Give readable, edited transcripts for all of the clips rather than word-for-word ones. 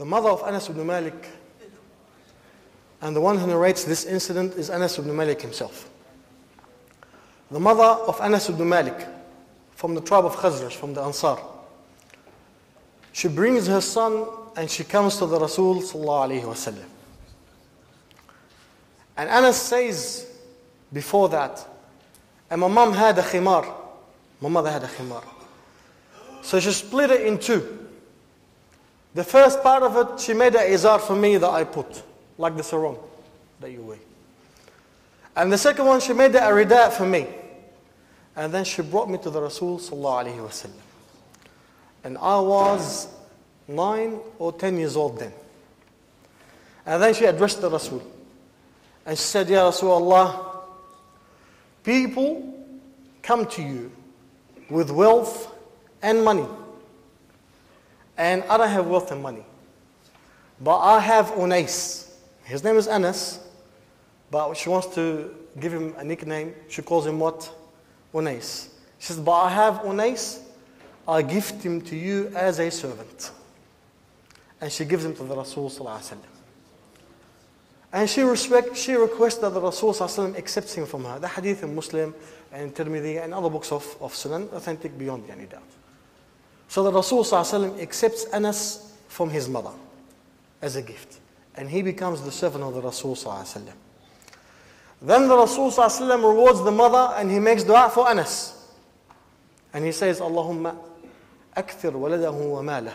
The mother of Anas ibn Malik, and the one who narrates this incident is Anas ibn Malik himself. The mother of Anas ibn Malik, from the tribe of Khazraj, from the Ansar, she brings her son and she comes to the Rasul sallallahu alayhi wa sallam. And Anas says before that, and my mom had a khimar. My mother had a khimar. So she split it in two. The first part of it, she made an izar for me that I put, like the sarong that you wear. And the second one, she made a rida for me. And then she brought me to the Rasul sallallahu alayhi wa sallam. And I was 9 or 10 years old then. And then she addressed the Rasul. And she said, Ya Rasulullah, people come to you with wealth and money. And I don't have wealth and money. But I have Unais. His name is Anas. But she wants to give him a nickname. She calls him what? Unais. She says, but I have Unais. I gift him to you as a servant. And she gives him to the Rasul sallallahu alaihi wasallam. And she requests that the Rasul sallallahu alaihi wasallam accepts him from her. The hadith in Muslim and Tirmidhi and other books of Sunan, authentic beyond any doubt. So the Rasul sallallahu alaihi wasallam accepts Anas from his mother as a gift. And he becomes the servant of the Rasul sallallahu alaihi wasallam. Then the Rasul sallallahu alaihi wasallam rewards the mother and he makes dua for Anas. And he says, Allahumma akthir waladahu wa malah.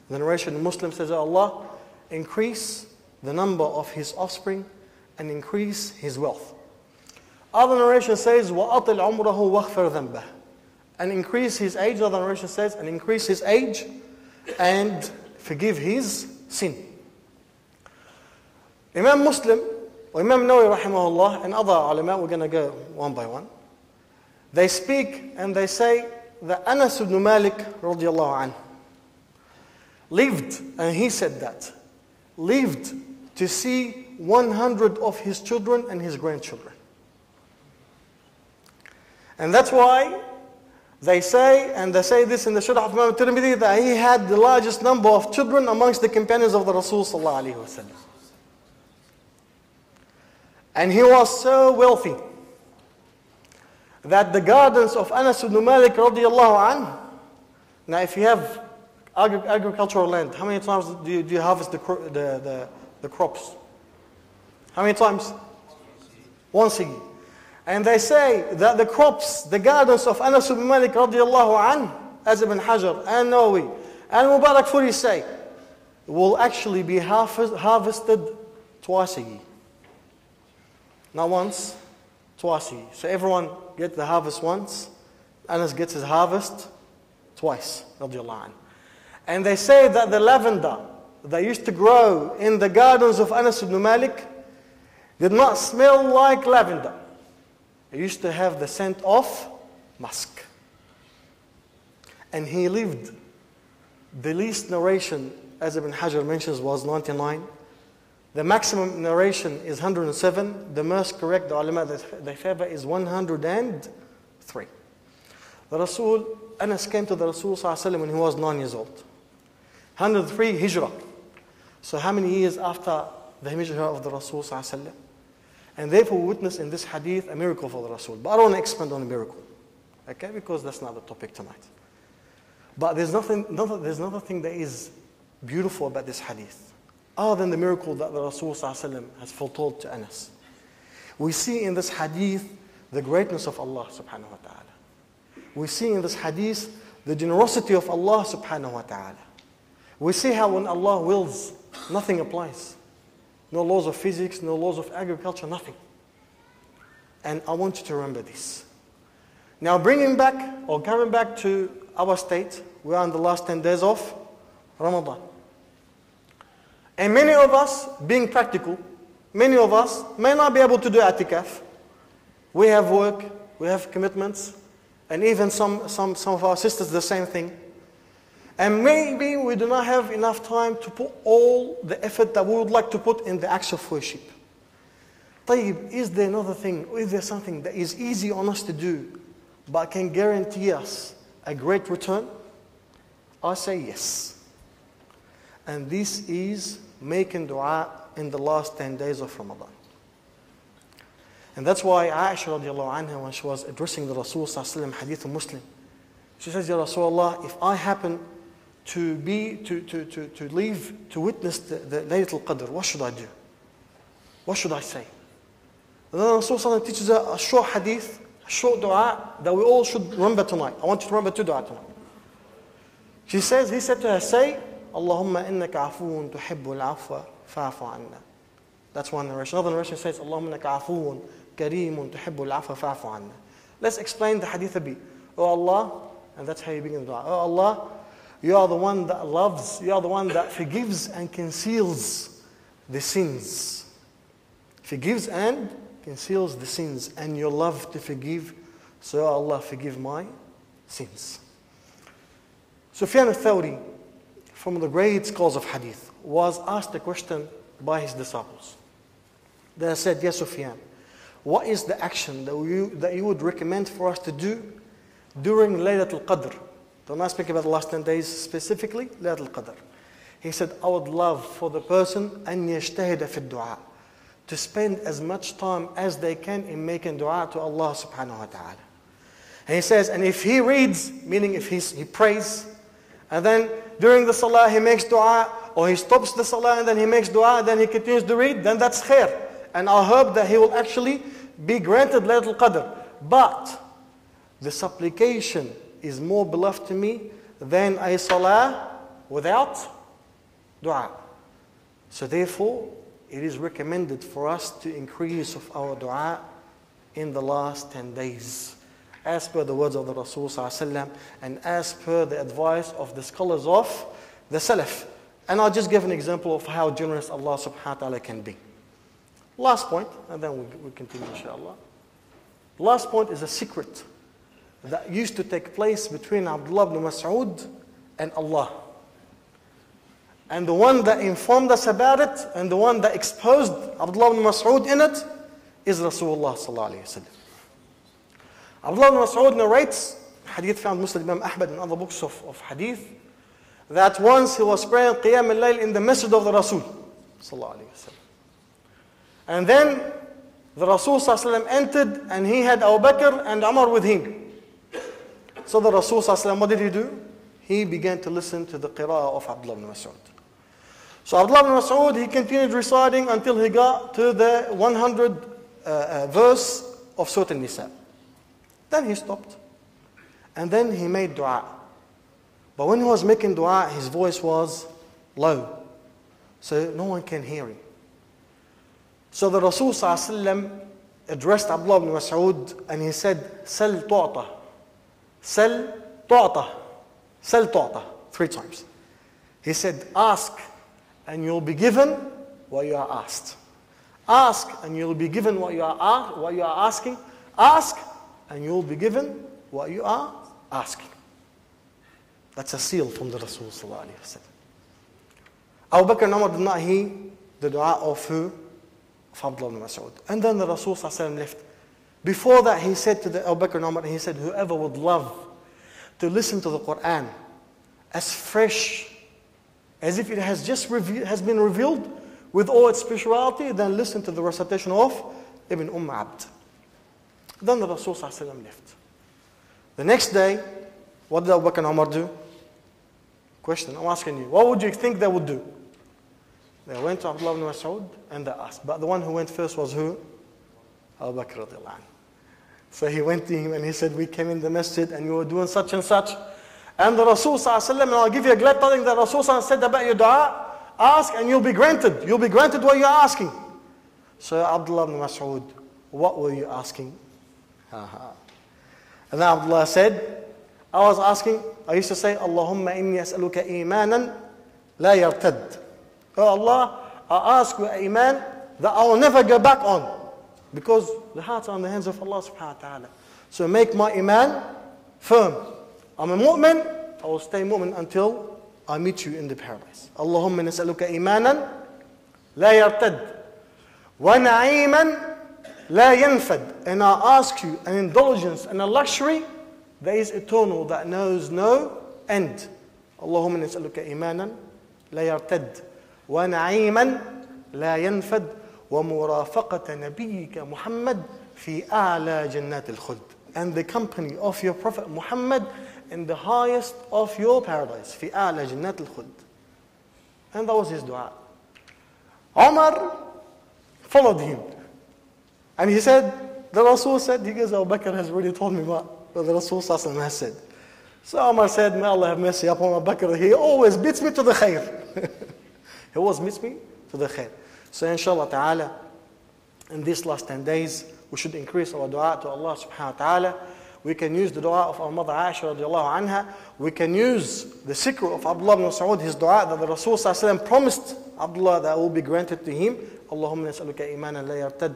The narration in Muslim says, Allah, increase the number of his offspring and increase his wealth. Other narration says, وَأَطِلْ عُمْرَهُ وَاغْفِرْ ذَنْبَهُ. And increase his age. Other narration says, and increase his age and forgive his sin. Imam Muslim, or Imam Nawawi rahimahullah, and other ulama, we're going to go one by one. They speak and they say that Anas ibn Malik radiallahu anhu lived, and he said that, lived to see 100 of his children and his grandchildren. And that's why they say, and they say this in the Sharh of Imam Tirmidhi, that he had the largest number of children amongst the companions of the Rasul sallallahu alaihi wasallam. And he was so wealthy that the gardens of Anas ibn Malik radiallahu anhu, now if you have agricultural land, how many times do you harvest the crops? How many times? Once a year. And they say that the crops, the gardens of Anas ibn Malik radiallahu anhu, as Ibn Hajar and Nawawi and Mubarak Furi say, will actually be harvested twice a year. Not once, twice a year. So everyone gets the harvest once. Anas gets his harvest twice, radiallahu anhu. And they say that the lavender that used to grow in the gardens of Anas ibn Malik did not smell like lavender. It used to have the scent of musk. And he lived, the least narration, as Ibn Hajar mentions, was 99. The maximum narration is 107. The most correct, the ulama that they favor, is 103. The Rasul, Anas came to the Rasul sallallahu alaihi wasallam when he was 9 years old. 103 Hijrah. So how many years after the Hijrah of the Rasul sallallahu alaihi wasallam? And therefore we witness in this hadith a miracle for the Rasul. But I don't want to expand on the miracle, okay? Because that's not the topic tonight. But there's another thing that is beautiful about this hadith, other than the miracle that the Rasul sallallahu alaihi wasallam has foretold to Anas. We see in this hadith the greatness of Allah subhanahu wa ta'ala. We see in this hadith the generosity of Allah subhanahu wa ta'ala. We see how when Allah wills, nothing applies. No laws of physics, no laws of agriculture, nothing. And I want you to remember this. Now coming back to our state, we are in the last 10 days of Ramadan. And many of us, being practical, many of us may not be able to do i'tikaf. We have work, we have commitments, and even some of our sisters the same thing. And maybe we do not have enough time to put all the effort that we would like to put in the acts of worship. طيب, is there another thing, or is there something that is easy on us to do, but can guarantee us a great return? I say yes. And this is making dua in the last 10 days of Ramadan. And that's why Aisha radiallahu anha, when she was addressing the Rasul sallallahu alaihi wasallam, hadith of Muslim, she says, Ya Rasulullah, if I happen to leave to witness the Laylatul Qadr, what should I do? What should I say? And then Rasul sallallahu alaihi wasallam teaches a short hadith, a short dua that we all should remember tonight. I want you to remember 2 dua tonight. He said to her, say, Allahumma innaka afuun tuhibbul afwa fa'fu anna. That's one narration. Another narration says, Allahumma innaka afuun kareemun tuhibbul afwa fa'fu anna. Let's explain the hadith a bit. Oh Allah, and that's how you begin the dua. Oh Allah, you are the one that loves, you are the one that forgives and conceals the sins. Forgives and conceals the sins, and you love to forgive. So Allah, forgive my sins. Sufyan al-Thawri, from the great scholars of hadith, was asked a question by his disciples. They said, yes, Sufyan, what is the action that you would recommend for us to do during Laylatul Qadr? Don't I speak about the last 10 days specifically? Laylatul Qadr. He said, I would love for the person أن يجتهد في الدعاء, to spend as much time as they can in making dua to Allah subhanahu wa ta'ala. And he says, and if he reads, meaning if he prays, and then during the salah he makes dua, or he stops the salah and then he makes dua, and then he continues to read, then that's khair. And I hope that he will actually be granted Laylatul Qadr. But the supplication is more beloved to me than a salah without dua. So therefore, it is recommended for us to increase of our dua in the last 10 days. As per the words of the Rasul ﷺ, and as per the advice of the scholars of the Salaf. And I'll just give an example of how generous Allah subhanahu wa ta'ala can be. Last point, and then we'll continue inshallah. Last point is a secret that used to take place between Abdullah ibn Mas'ud and Allah. And the one that informed us about it, and the one that exposed Abdullah ibn Mas'ud in it, is Rasulullah sallallahu alayhi wa sallam. Abdullah ibn Mas'ud narrates, hadith found Muslim Imam Ahmad and other books of hadith, that once he was praying Qiyam al-Layl in the masjid of the Rasul sallallahu alayhi wa sallam. And then the Rasul sallallahu alayhi wa sallam entered, and he had Abu Bakr and Umar with him. So the Rasul sallallahu alayhi wa sallam, what did he do? He began to listen to the qira'ah of Abdullah ibn Mas'ud. So Abdullah ibn Mas'ud, he continued reciting until he got to the 100 verse of Surah An-Nisa. Then he stopped. And then he made dua. But when he was making dua, his voice was low. So no one can hear him. So the Rasul ﷺ addressed Abdullah ibn Mas'ud and he said, Sal tu'ta. Sal tu'ta. Sal tu'ta. 3 times. He said, ask and you'll be given what you are asked. Ask and you'll be given what you are asking. Ask and you'll be given what you are asking. That's a seal from the Rasul sallallahu alaihi wasallam. Abu Bakr and Umar did not hear the dua of who? Of Abdullah ibn Mas'ud. And then the Rasul sallallahu alaihi wasallam left. Before that, he said to the Abu Bakr and Umar, he said, whoever would love to listen to the Quran as fresh as if it has just been revealed with all its spirituality, then listen to the recitation of Ibn Abd. Then the Rasul sallallahu alaihi wasallam left. The next day, what did Abu Bakr and Umar do? Question, I'm asking you. What would you think they would do? They went to Abdullah ibn Mas'ud and they asked. But the one who went first was who? Abu Bakr radiallahu anhu. So he went to him and he said, we came in the masjid and you were doing such and such. And the Rasul sallallahu alaihi wasallam, and I'll give you a glad tidings that Rasul sallallahu alaihi wasallam said about your dua, ask and you'll be granted. You'll be granted what you're asking. So Abdullah ibn Mas'ud, what were you asking? And then Abdullah said, I used to say, Allahumma inni as'aluka imanan la yartad. Oh Allah, I ask you iman that I will never go back on. Because the hearts are in the hands of Allah subhanahu wa ta'ala. So make my iman firm. I'm a mu'min, I will stay mu'min until I meet you in the paradise. Allahumma nas'aluka imanan la yartad. Wa na'iman la yanfad. And I ask you an indulgence and a luxury that is eternal, that knows no end. Allahumma nas'aluka imanan لا يرتد ونعيما لا ينفد ومرافقة نبيك محمد في أعلى جنات الخلد. And the company of your Prophet Muhammad in the highest of your paradise. في أعلى جنات الخلد. And that was his dua. Umar followed him. And he said, the Rasul said, he goes, Abu Bakr has already told me what the Rasul has said. So Umar said, may Allah have mercy upon Abu Bakr. He always beats me to the khair. He always beats me to the khair. So inshallah ta'ala, in these last 10 days, we should increase our dua to Allah subhanahu wa ta'ala. We can use the dua of our mother Aisha radiallahu anha. We can use the secret of Abdullah ibn Mas'ud, his dua that the Rasul sallallahu alayhi wa sallam promised Abdullah that will be granted to him. Allahumma nas'aluka imanan la yartad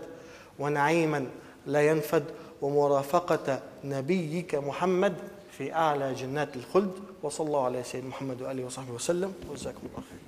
wa na'iman la yanfad wa murafaqata nabiyyika Muhammad fi a'la jannat al-khuld wa sallallahu alayhi wa sallam Muhammad wa alihi wa sahbihi wa sallam wa jazakumullah khair.